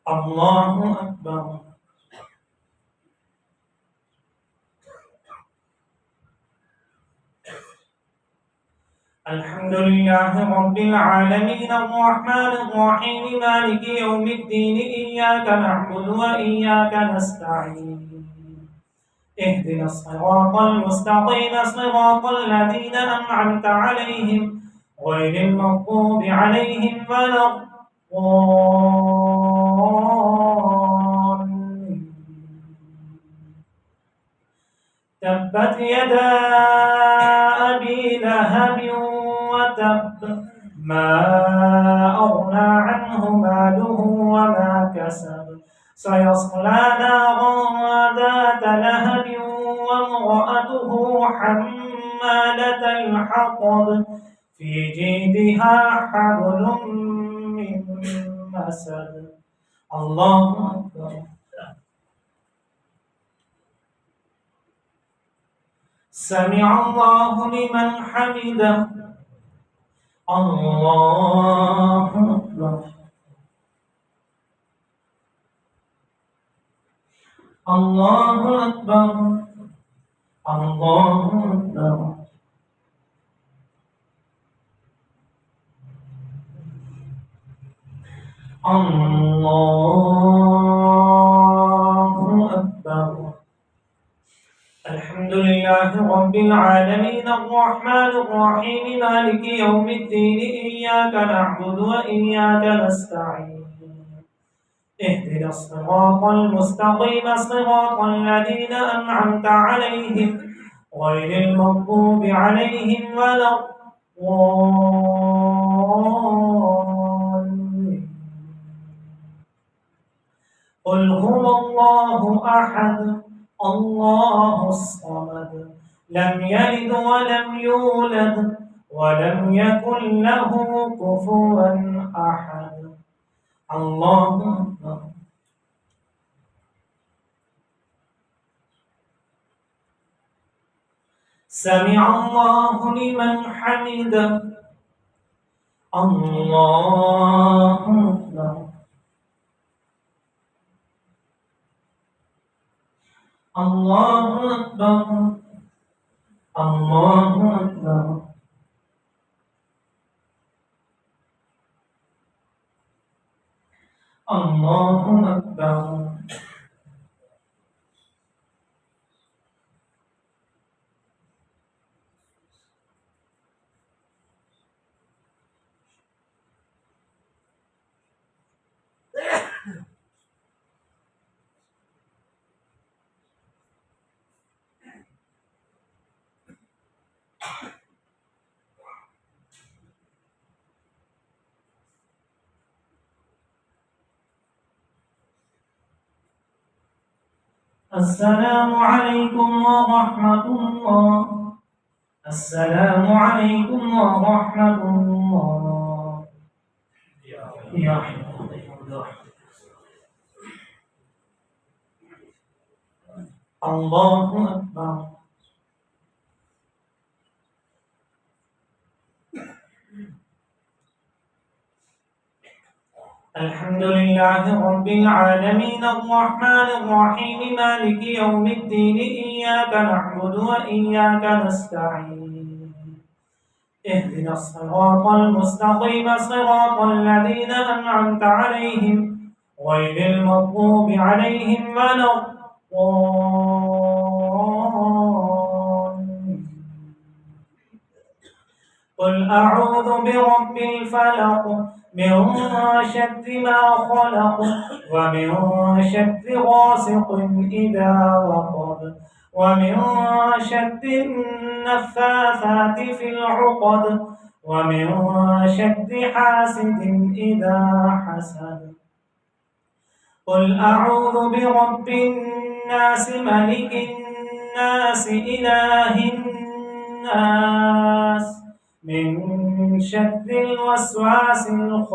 الله أكبر. الحمد لله رب العالمين الرحمن الرحيم مالك يوم الدين إياك نعبد وإياك نستعين اهدنا الصراط المستقيم صراط الذين أنعمت عليهم غير المغضوب عليهم ولا الضالين. تبت يدا أبي لهب وتب ما أغنى عنه ماله وما كسب سيصلى نارا ذات لهب وامرأته حمالة الحطب في جيدها حبل من مسد. الله أكبر. سمع الله لمن حمده. الله أكبر. الله أكبر. الله أكبر. الله أكبر. الحمد لله رب العالمين الرحمن الرحيم مالك يوم الدين إياك نعبد وإياك نستعين اهدنا الصراط المستقيم صراط الذين أنعمت عليهم غير المغضوب عليهم ولا الضالين. قل هو الله أحد الله الصمد لم يلد ولم يولد ولم يكن له كفوا أحد. الله أكبر. سمع الله لمن حمده. الله أكبر. الله أكبر. الله أكبر. الله أكبر. السلام عليكم ورحمة الله. السلام عليكم ورحمة الله. يا الله أكبر. الحمد لله رب العالمين الرحمن الرحيم مالك يوم الدين إياك نعبد وإياك نستعين اهدنا الصراط المستقيم صراط الذين أنعمت عليهم غير المغضوب عليهم ولا الضالين. قل أعوذ برب الفلق من شر ما خلق ومن شر غاسق إذا وقب ومن شر النفاثات في العقد ومن شر حاسد إذا حسد. قل أعوذ برب الناس ملك الناس إله الناس من شر الوسواس الخناس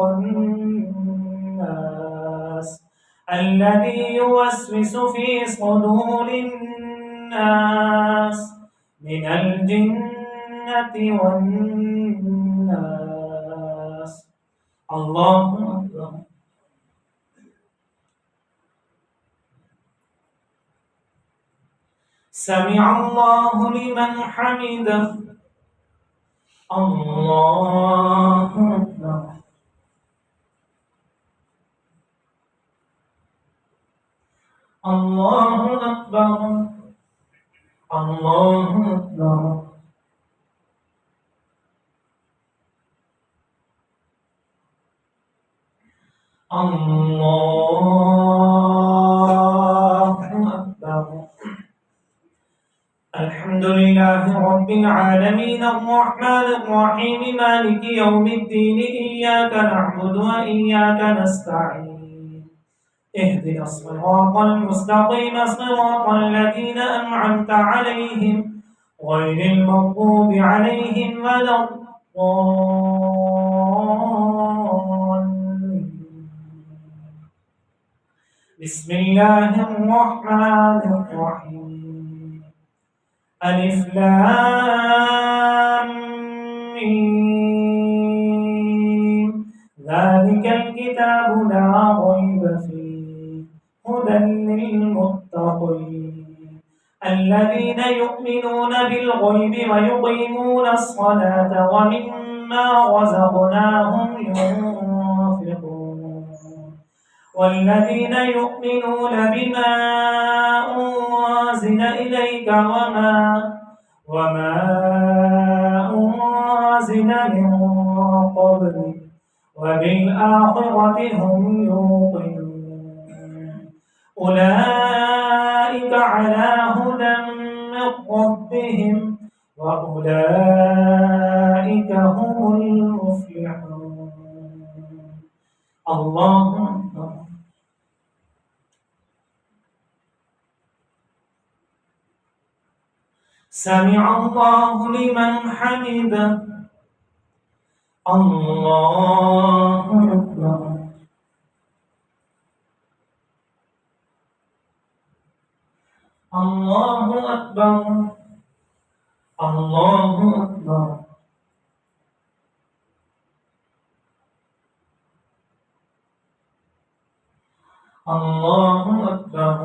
الذي يوسوس في صدور الناس من الجنة والناس. الله أكبر. سمع الله لمن حمده. الله أكبر. الله أكبر. الله أكبر. الله أكبر. الحمد لله رب العالمين الرحمن الرحيم مالك يوم الدين إياك نعبد وإياك نستعين اهدنا الصراط المستقيم صراط الذين أنعمت عليهم غير المغضوب عليهم ولا الضالين. بسم الله الرحمن الرحيم. ألف لام ميم ذلك الكتاب لا ريب فيه هدى للمتقين الذين يؤمنون بالغيب ويقيمون الصلاة ومما رزقناهم ينفقون والذين يؤمنون بما أنزل إليك وما أنزل من قبلك وبالآخرة هم يوقنون أولئك على هدى من ربهم وأولئك هم المفلحون. الله أكبر. سمع الله لمن حمده. الله أكبر. الله أكبر. الله أكبر. الله أكبر.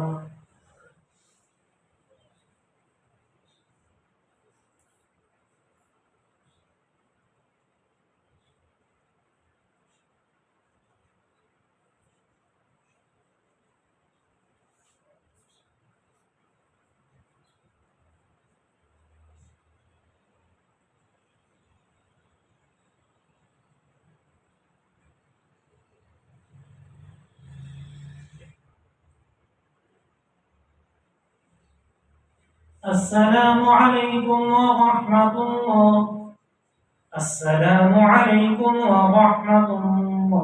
السلام عليكم ورحمة الله. السلام عليكم ورحمة الله.